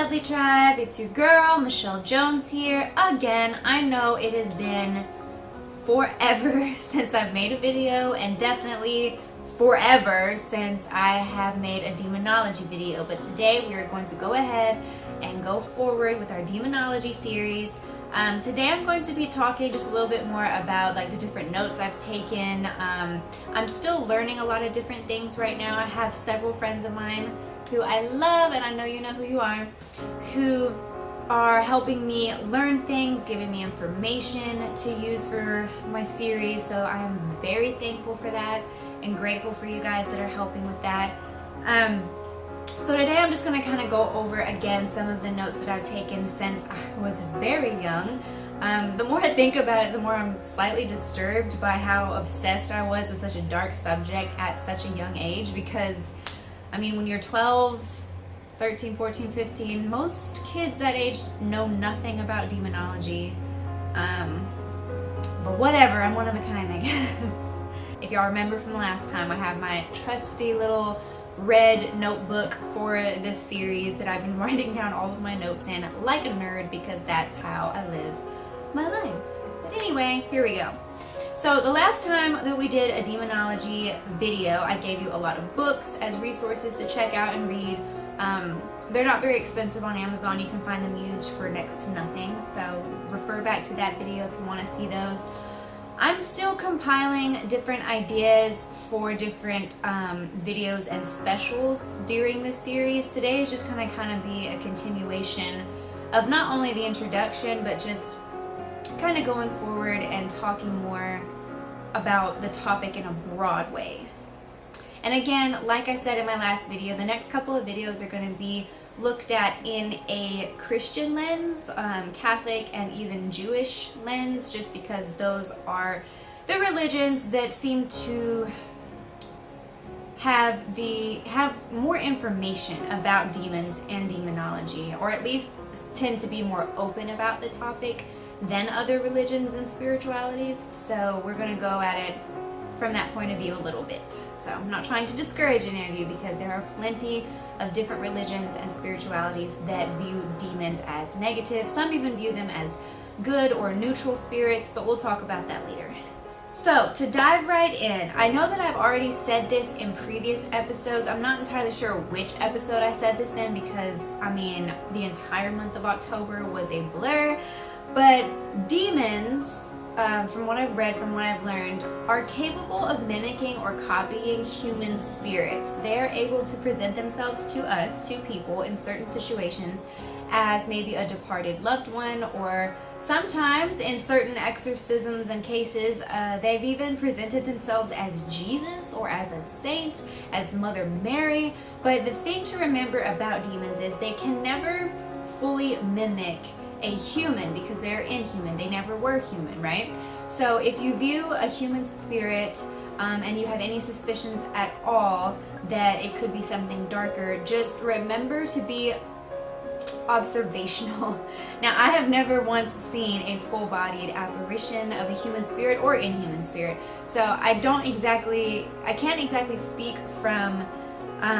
lovely tribe? It's your girl, Michelle Jones here. Again, I know it has been forever since I've made a video, and definitely forever since I have made a demonology video, but today we are going to go ahead and go forward with our demonology series. Today I'm going to be talking just a little bit more about like the different notes I've taken. I'm still learning a lot of different things right now. I have several friends of mine who I love, and I know you know who you are, who are helping me learn things, giving me information to use for my series. So I'm very thankful for that and grateful for you guys that are helping with that. So today I'm just going to kind of go over again some of the notes that I've taken since I was very young. The more I think about it, the more I'm slightly disturbed by how obsessed I was with such a dark subject at such a young age, because I mean, when you're 12, 13, 14, 15, most kids that age know nothing about demonology. But whatever, I'm one of a kind, I guess. If y'all remember from the last time, I have my trusty little red notebook for this series that I've been writing down all of my notes in like a nerd, because that's how I live my life. But anyway, here we go. So the last time that we did a demonology video, I gave you a lot of books as resources to check out and read. They're not very expensive on Amazon. You can find them used for next to nothing. So refer back to that video if you want to see those. I'm still compiling different ideas for different videos and specials during this series. Today is just going to kind of be a continuation of not only the introduction, but just kind of going forward and talking more about the topic in a broad way. And again, like I said in my last video, the next couple of videos are going to be looked at in a Christian lens, Catholic and even Jewish lens, just because those are the religions that seem to have more information about demons and demonology, or at least tend to be more open about the topic than other religions and spiritualities. So we're going to go at it from that point of view a little bit. So I'm not trying to discourage any of you, because there are plenty of different religions and spiritualities that view demons as negative. Some even view them as good or neutral spirits, but we'll talk about that later. So to dive right in, I know that I've already said this in previous episodes. I'm not entirely sure which episode I said this in, because I mean, the entire month of October was a blur. But demons, from what I've read, from what I've learned, are capable of mimicking or copying human spirits. They're able to present themselves to us, to people, in certain situations as maybe a departed loved one, or sometimes in certain exorcisms and cases, they've even presented themselves as Jesus or as a saint, as Mother Mary. But the thing to remember about demons is they can never fully mimic a human, because they're inhuman. They never were human, right? So if you view a human spirit and you have any suspicions at all that it could be something darker, just remember to be observational. Now, I have never once seen a full-bodied apparition of a human spirit or inhuman spirit, so I can't exactly speak from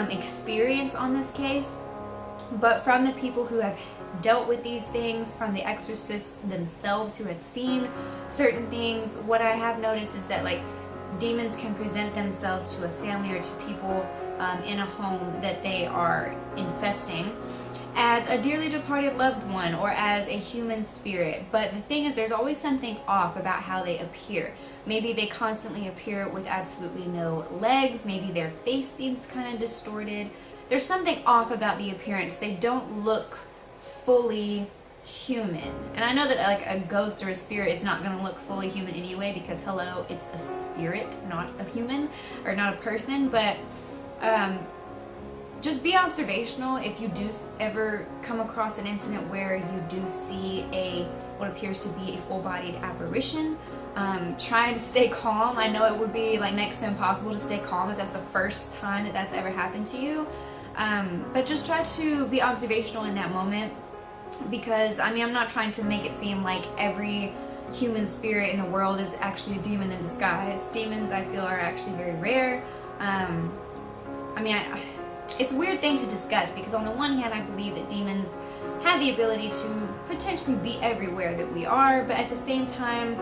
experience on this case, but from the people who have dealt with these things, from the exorcists themselves who have seen certain things, what I have noticed is that like demons can present themselves to a family or to people in a home that they are infesting as a dearly departed loved one or as a human spirit. But the thing is, there's always something off about how they appear. Maybe they constantly appear with absolutely no legs. Maybe their face seems kind of distorted. There's something off about the appearance. They don't look fully human. And I know that like a ghost or a spirit is not going to look fully human anyway, because hello, it's a spirit, not a human or not a person. But just be observational if you do ever come across an incident where you do see what appears to be a full-bodied apparition. Try to stay calm. I know it would be like next to impossible to stay calm if that's the first time that that's ever happened to you. But just try to be observational in that moment, because I mean, I'm not trying to make it seem like every human spirit in the world is actually a demon in disguise. Demons, I feel, are actually very rare. I mean, it's a weird thing to discuss, because on the one hand, I believe that demons have the ability to potentially be everywhere that we are, but at the same time,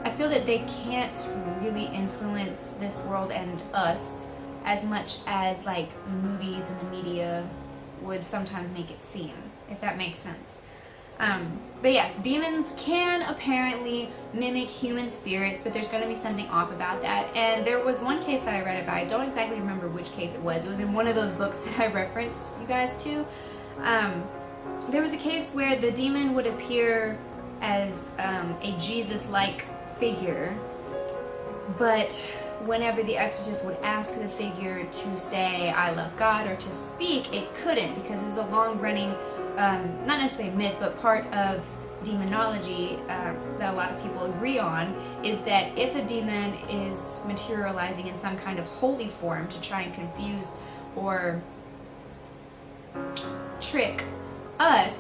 I feel that they can't really influence this world and us as much as like movies and the media would sometimes make it seem, if that makes sense. But yes, demons can apparently mimic human spirits, but there's going to be something off about that. And there was one case that I read about. I don't exactly remember which case it was. It was in one of those books that I referenced you guys to. There was a case where the demon would appear as a Jesus-like figure, but whenever the exorcist would ask the figure to say, "I love God," or to speak, it couldn't, because it's a long-running not necessarily myth, but part of demonology that a lot of people agree on is that if a demon is materializing in some kind of holy form to try and confuse or trick us,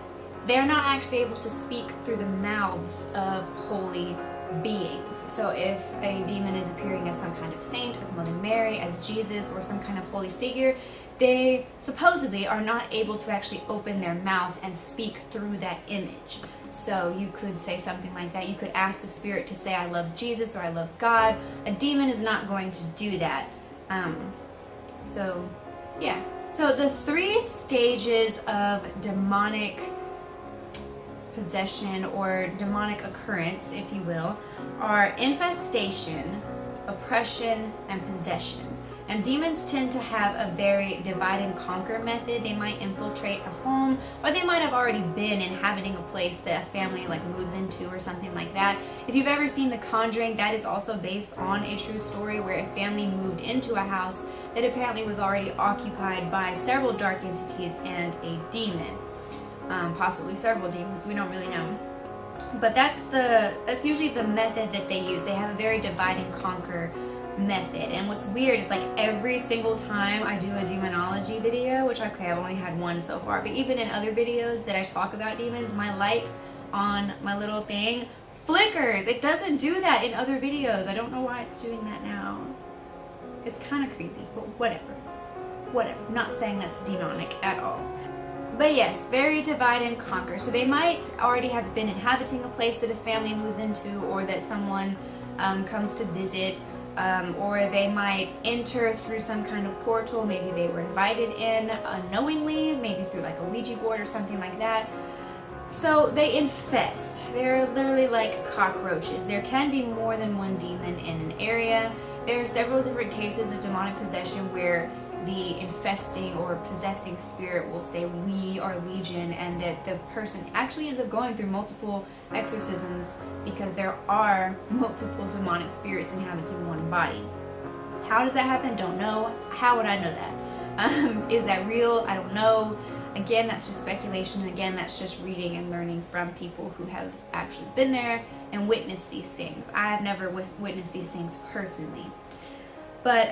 they're not actually able to speak through the mouths of holy beings. So if a demon is appearing as some kind of saint, as Mother Mary, as Jesus, or some kind of holy figure, they supposedly are not able to actually open their mouth and speak through that image. So you could say something like that. You could ask the spirit to say, "I love Jesus," or "I love God." A demon is not going to do that. So yeah. So the 3 stages of demonic possession or demonic occurrence, if you will, are infestation, oppression, and possession. And demons tend to have a very divide and conquer method. They might infiltrate a home, or they might have already been inhabiting a place that a family like moves into or something like that. If you've ever seen The Conjuring, that is also based on a true story where a family moved into a house that apparently was already occupied by several dark entities and a demon. Possibly several demons, we don't really know. But that's usually the method that they use. They have a very divide and conquer method. And what's weird is like every single time I do a demonology video, which okay, I've only had one so far, but even in other videos that I talk about demons, my light on my little thing flickers. It doesn't do that in other videos. I don't know why it's doing that now. It's kind of creepy, but whatever. I'm not saying that's demonic at all. But yes, very divide and conquer. So they might already have been inhabiting a place that a family moves into, or that someone comes to visit, or they might enter through some kind of portal. Maybe they were invited in unknowingly, maybe through like a Ouija board or something like that. So they infest. They're literally like cockroaches. There can be more than one demon in an area. There are several different cases of demonic possession where the infesting or possessing spirit will say, "We are legion," and that the person actually ends up going through multiple exorcisms because there are multiple demonic spirits inhabiting one body. How does that happen? Don't know. How would I know that? Is that real? I don't know. Again, that's just speculation. Again, that's just reading and learning from people who have actually been there and witnessed these things. I have never witnessed these things personally. But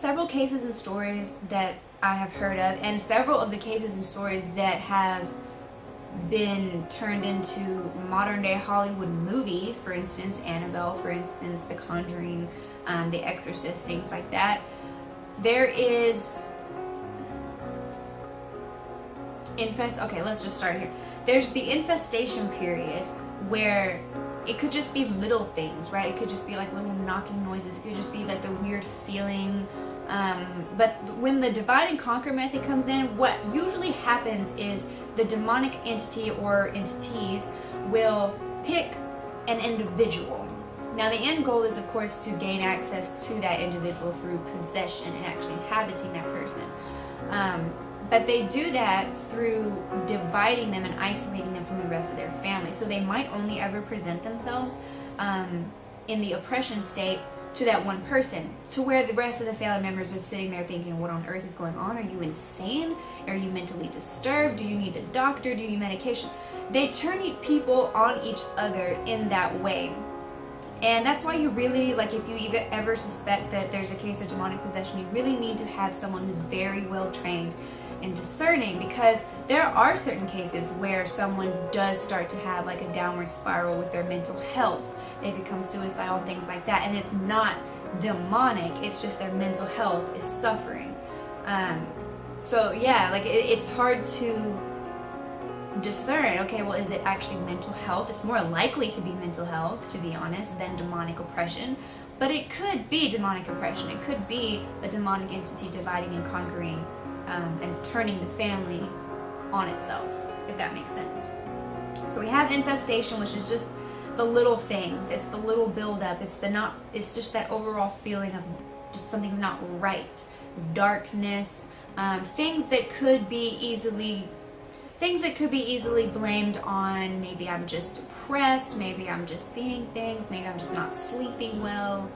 several cases and stories that I have heard of, and several of the cases and stories that have been turned into modern day Hollywood movies, for instance, Annabelle, for instance, The Conjuring, The Exorcist, things like that. There is okay, let's just start here. There's the infestation period where it could just be little things, right? It could just be like little knocking noises. It could just be like the weird feeling. But when the divide and conquer method comes in, what usually happens is the demonic entity or entities will pick an individual. Now the end goal is of course to gain access to that individual through possession and actually inhabiting that person. But they do that through dividing them and isolating them from the rest of their family. So they might only ever present themselves in the oppression state to that one person, to where the rest of the family members are sitting there thinking, what on earth is going on? Are you insane? Are you mentally disturbed? Do you need a doctor? Do you need medication? They turn people on each other in that way. And that's why you really, like, if you even ever suspect that there's a case of demonic possession, you really need to have someone who's very well trained and discerning, because there are certain cases where someone does start to have like a downward spiral with their mental health. They become suicidal and things like that, and it's not demonic, it's just their mental health is suffering. So yeah, like it's hard to discern, okay, well, is it actually mental health? It's more likely to be mental health, to be honest, than demonic oppression. But it could be demonic oppression. It could be a demonic entity dividing and conquering and turning the family on itself, if that makes sense. So we have infestation, which is just the little things. It's the little buildup. It's just that overall feeling of just something's not right. Darkness, things that could be easily blamed on, maybe I'm just depressed, maybe I'm just seeing things, maybe I'm just not sleeping well.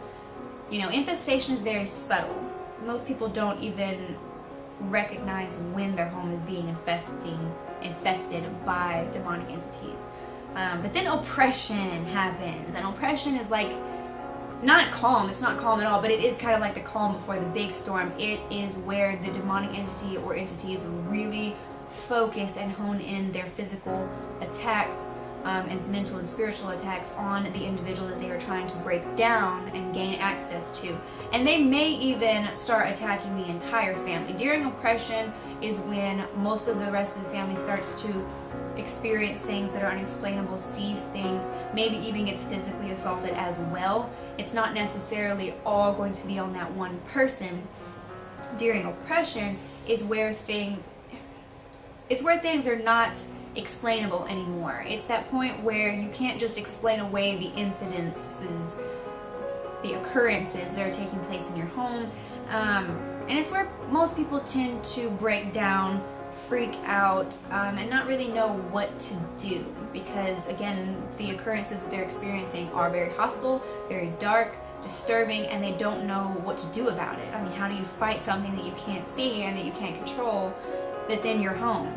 You know, infestation is very subtle. Most people don't even recognize when their home is being infested by demonic entities. But then oppression happens, and oppression is like not calm. It's not calm at all, but it is kind of like the calm before the big storm. It is where the demonic entity or entities really focus and hone in their physical attacks and mental and spiritual attacks on the individual that they are trying to break down and gain access to. And they may even start attacking the entire family. During oppression is when most of the rest of the family starts to experience things that are unexplainable, sees things, maybe even gets physically assaulted as well. It's not necessarily all going to be on that one person. During oppression is where things are not explainable anymore. It's that point where you can't just explain away the incidences, the occurrences that are taking place in your home. And it's where most people tend to break down, freak out, and not really know what to do, because again, the occurrences that they're experiencing are very hostile, very dark, disturbing, and they don't know what to do about it. I mean, how do you fight something that you can't see and that you can't control that's in your home?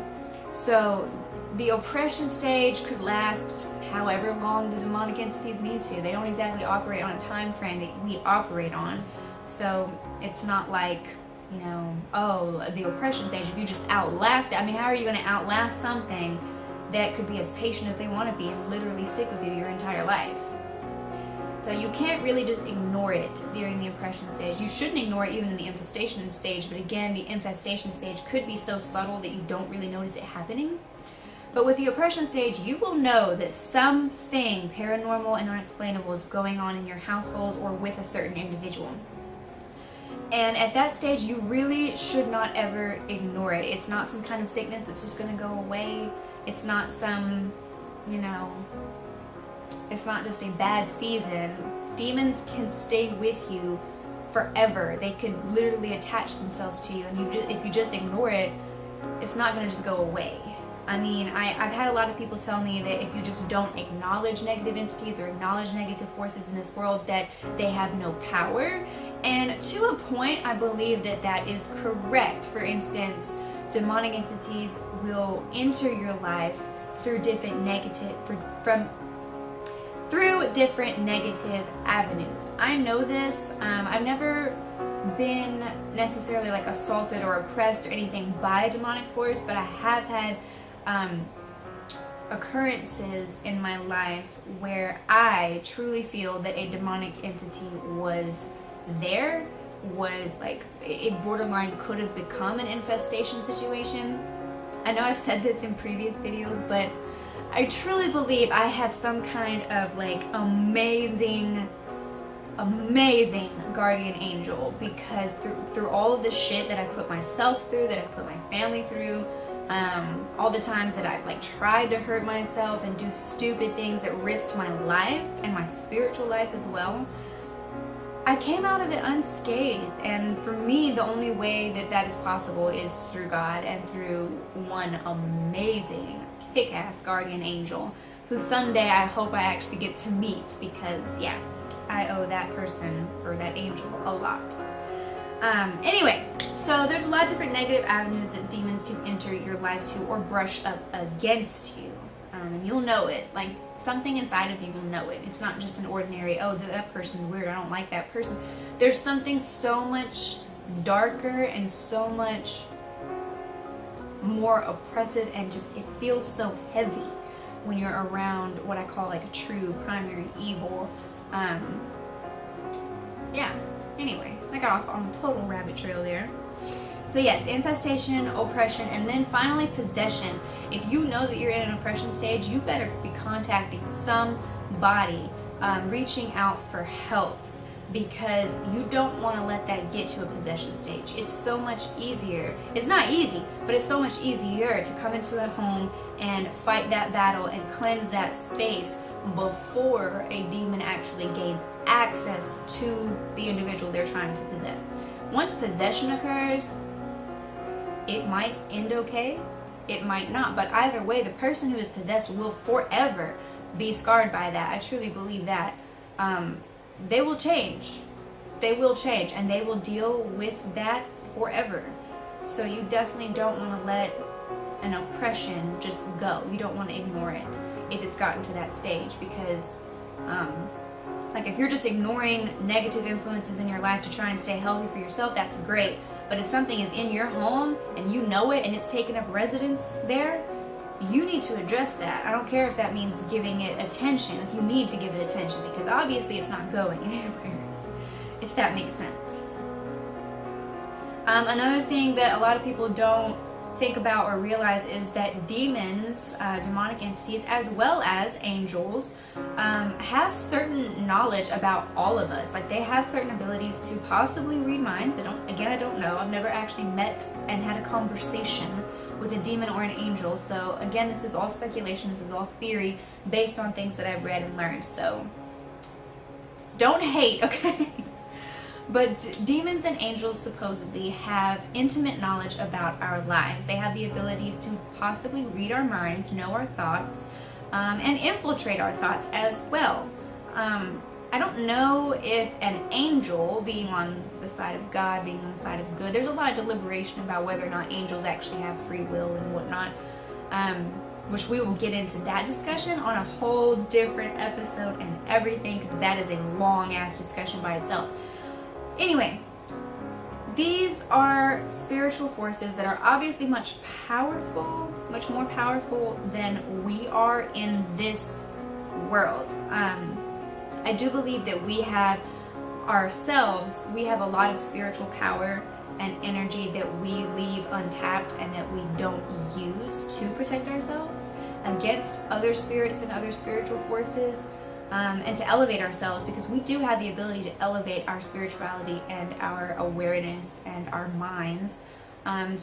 So the oppression stage could last however long the demonic entities need to. They don't exactly operate on a time frame that we operate on. So it's not like, you know, oh, the oppression stage, if you just outlast it. I mean, how are you going to outlast something that could be as patient as they want to be and literally stick with you your entire life? So you can't really just ignore it during the oppression stage. You shouldn't ignore it even in the infestation stage, but again, the infestation stage could be so subtle that you don't really notice it happening. But with the oppression stage, you will know that something paranormal and unexplainable is going on in your household or with a certain individual. And at that stage, you really should not ever ignore it. It's not some kind of sickness that's just going to go away. It's not some, you know, it's not just a bad season. Demons can stay with you forever. They could literally attach themselves to you. And if you just ignore it, it's not going to just go away. I mean, I've had a lot of people tell me that if you just don't acknowledge negative entities or acknowledge negative forces in this world, that they have no power. And to a point, I believe that that is correct. For instance, demonic entities will enter your life through different negative avenues. I know this. I've never been necessarily like assaulted or oppressed or anything by a demonic force, but I have had occurrences in my life where I truly feel that a demonic entity was there, was like, it borderline could have become an infestation situation. I know I've said this in previous videos, but I truly believe I have some kind of like amazing guardian angel, because through all of the shit that I've put myself through, that I've put my family through, all the times that I've like tried to hurt myself and do stupid things that risked my life and my spiritual life as well, I came out of it unscathed. And for me, the only way that that is possible is through God and through one amazing kick-ass guardian angel who someday I hope I actually get to meet, because yeah, I owe that person or that angel a lot. Anyway, so there's a lot of different negative avenues that demons can enter your life to or brush up against you. And you'll know it. Like, something inside of you will know it. It's not just an ordinary, oh, that person's weird, I don't like that person. There's something so much darker and so much more oppressive, and just it feels so heavy when you're around what I call like a true primary evil. Yeah, anyway, I got off on a total rabbit trail there. So yes, infestation, oppression, and then finally possession. If you know that you're in an oppression stage, you better be contacting somebody, reaching out for help, because you don't want to let that get to a possession stage. It's so much easier. It's not easy, but it's so much easier to come into a home and fight that battle and cleanse that space before a demon actually gains access to the individual they're trying to possess. Once possession occurs, it might end okay, it might not, but either way, the person who is possessed will forever be scarred by that. I truly believe that. They will change. They will change, and they will deal with that forever. So you definitely don't want to let an oppression just go. You don't want to ignore it if it's gotten to that stage, because like if you're just ignoring negative influences in your life to try and stay healthy for yourself, that's great. But if something is in your home and you know it and it's taken up residence there, you need to address that. I don't care if that means giving it attention. You need to give it attention, because obviously it's not going anywhere, if that makes sense. Another thing that a lot of people don't think about or realize is that demons, demonic entities, as well as angels, have certain knowledge about all of us. Like, they have certain abilities to possibly read minds. I don't know. I've never actually met and had a conversation with a demon or an angel. So again, this is all speculation. This is all theory based on things that I've read and learned. So don't hate, okay? But demons and angels supposedly have intimate knowledge about our lives. They have the abilities to possibly read our minds, know our thoughts, and infiltrate our thoughts as well. I don't know if an angel, being on the side of God, being on the side of good, there's a lot of deliberation about whether or not angels actually have free will and whatnot, which we will get into that discussion on a whole different episode and everything, because that is a long-ass discussion by itself. Anyway, these are spiritual forces that are obviously much more powerful than we are in this world. I do believe that we have a lot of spiritual power and energy that we leave untapped and that we don't use to protect ourselves against other spirits and other spiritual forces. And to elevate ourselves, because we do have the ability to elevate our spirituality and our awareness and our minds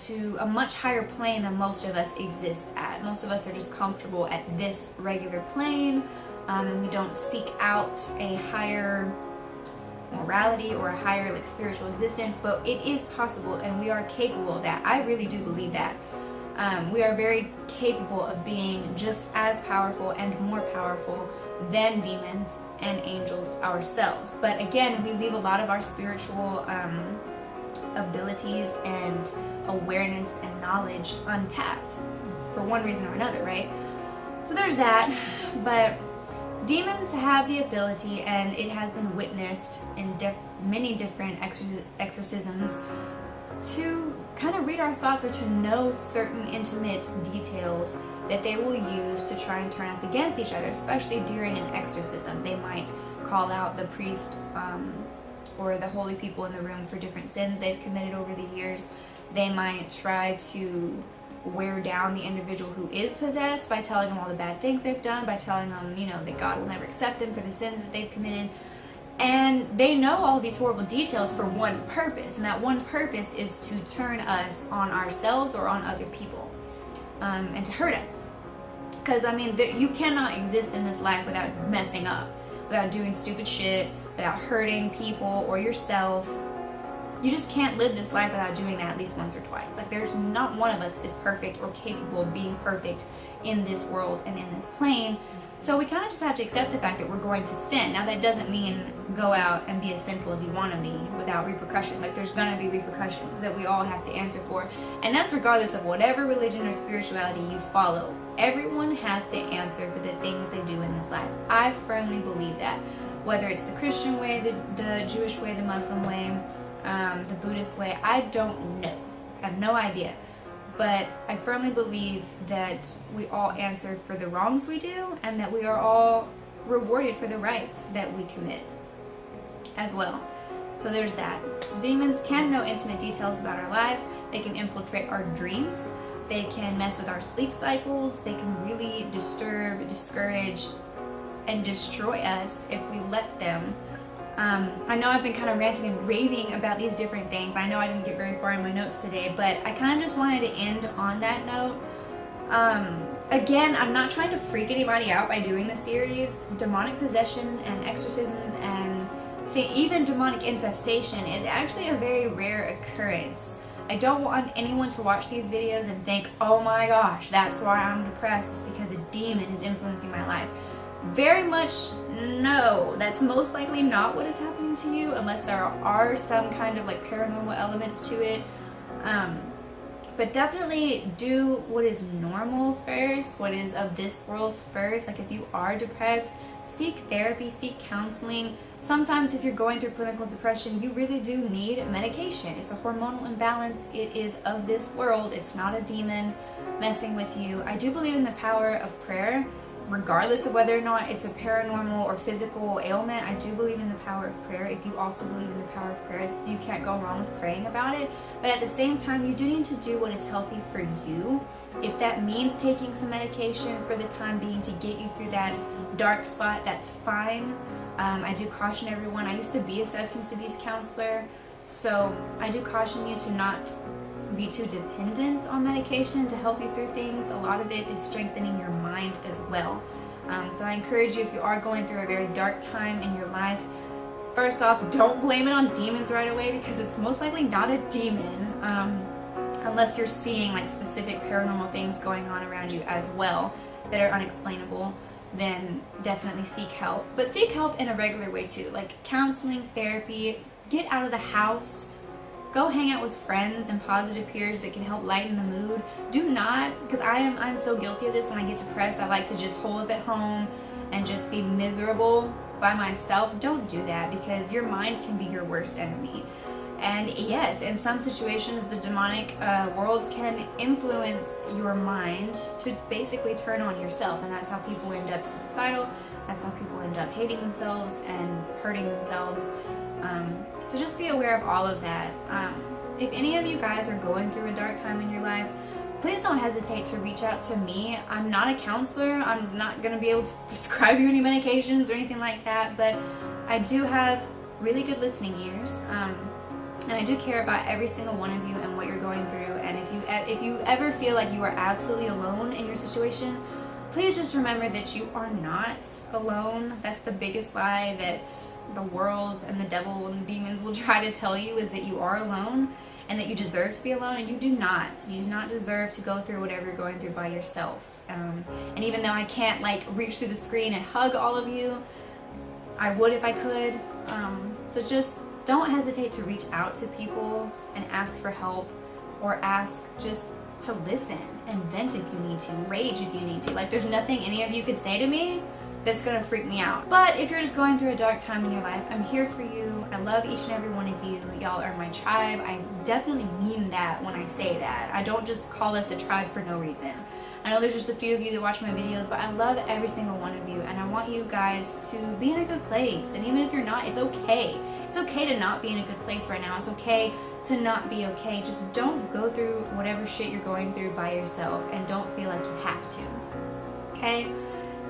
to a much higher plane than most of us exist at. Most of us are just comfortable at this regular plane, and we don't seek out a higher morality or a higher spiritual existence, but it is possible and we are capable of that. I really do believe that. We are very capable of being just as powerful and more powerful than demons and angels ourselves. But again, we leave a lot of our spiritual abilities and awareness and knowledge untapped for one reason or another, right? So there's that. But demons have the ability, and it has been witnessed in many different exorcisms, to kind of read our thoughts or to know certain intimate details that they will use to try and turn us against each other, especially during an exorcism. They might call out the priest or the holy people in the room for different sins they've committed over the years. They might try to wear down the individual who is possessed by telling them all the bad things they've done, by telling them, that God will never accept them for the sins that they've committed. And they know all these horrible details for one purpose, and that one purpose is to turn us on ourselves or on other people, and to hurt us. Because, you cannot exist in this life without messing up, without doing stupid shit, without hurting people or yourself. You just can't live this life without doing that at least once or twice. There's not one of us is perfect or capable of being perfect in this world and in this plane. So we kind of just have to accept the fact that we're going to sin. Now, that doesn't mean go out and be as sinful as you want to be without repercussion. There's going to be repercussions that we all have to answer for. And that's regardless of whatever religion or spirituality you follow. Everyone has to answer for the things they do in this life. I firmly believe that. Whether it's the Christian way, the Jewish way, the Muslim way, the Buddhist way, I don't know. I have no idea. But I firmly believe that we all answer for the wrongs we do, and that we are all rewarded for the rights that we commit as well. So there's that. Demons can know intimate details about our lives. They can infiltrate our dreams. They can mess with our sleep cycles. They can really disturb, discourage, and destroy us if we let them. I know I've been kind of ranting and raving about these different things. I know I didn't get very far in my notes today, but I kind of just wanted to end on that note. Again, I'm not trying to freak anybody out by doing this series. Demonic possession and exorcisms and even demonic infestation is actually a very rare occurrence. I don't want anyone to watch these videos and think, oh my gosh, that's why I'm depressed. It's because a demon is influencing my life. Very much no. That's most likely not what is happening to you, unless there are some kind of like paranormal elements to it. But definitely do what is normal first, what is of this world first. Like if you are depressed, seek therapy, seek counseling. Sometimes if you're going through clinical depression, you really do need medication. It's a hormonal imbalance. It is of this world. It's not a demon messing with you. I do believe in the power of prayer. Regardless of whether or not it's a paranormal or physical ailment, I do believe in the power of prayer. If you also believe in the power of prayer, you can't go wrong with praying about it. But at the same time, you do need to do what is healthy for you. If that means taking some medication for the time being to get you through that dark spot, that's fine. I do caution everyone. I used to be a substance abuse counselor, so I do caution you to not be too dependent on medication to help you through things. A lot of it is strengthening your mind as well. So I encourage you, if you are going through a very dark time in your life, first off, don't blame it on demons right away, because it's most likely not a demon, unless you're seeing like specific paranormal things going on around you as well that are unexplainable. Then definitely seek help. But seek help in a regular way too, like counseling, therapy. Get out of the house. Go hang out with friends and positive peers that can help lighten the mood. Do not, because I'm so guilty of this. When I get depressed, I like to just hole up at home and just be miserable by myself. Don't do that, because your mind can be your worst enemy. And yes, in some situations, the demonic world can influence your mind to basically turn on yourself, and that's how people end up suicidal. That's how people end up hating themselves and hurting themselves. So just be aware of all of that. If any of you guys are going through a dark time in your life, please don't hesitate to reach out to me. I'm not a counselor. I'm not going to be able to prescribe you any medications or anything like that, but I do have really good listening ears. And I do care about every single one of you and what you're going through. And if you ever feel like you are absolutely alone in your situation, please just remember that you are not alone. That's the biggest lie that the world and the devil and the demons will try to tell you, is that you are alone and that you deserve to be alone, and you do not. You do not deserve to go through whatever you're going through by yourself. And even though I can't like reach through the screen and hug all of you, I would if I could. So just don't hesitate to reach out to people and ask for help, or ask just to listen and vent if you need to, rage if you need to. Like, there's nothing any of you could say to me that's gonna freak me out. But if you're just going through a dark time in your life, I'm here for you. I love each and every one of you. Y'all are my tribe. I definitely mean that when I say that. I don't just call us a tribe for no reason. I know there's just a few of you that watch my videos, but I love every single one of you, and I want you guys to be in a good place. And even if you're not, it's okay. It's okay to not be in a good place right now. It's okay to not be okay. Just don't go through whatever shit you're going through by yourself, and don't feel like you have to. Okay?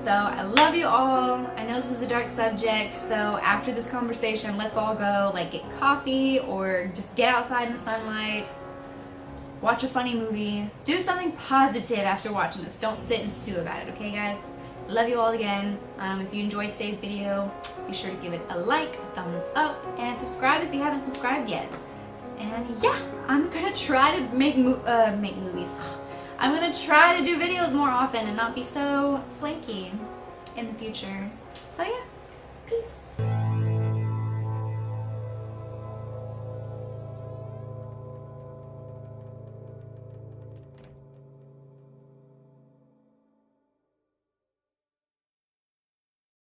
So I love you all. I know this is a dark subject, so after this conversation, let's all go like get coffee or just get outside in the sunlight, watch a funny movie, do something positive after watching this. Don't sit and stew about it, okay guys? Love you all again. If you enjoyed today's video, be sure to give it a like, a thumbs up, and subscribe if you haven't subscribed yet. And yeah, I'm gonna try to make movies. I'm gonna try to do videos more often and not be so flaky in the future. So yeah.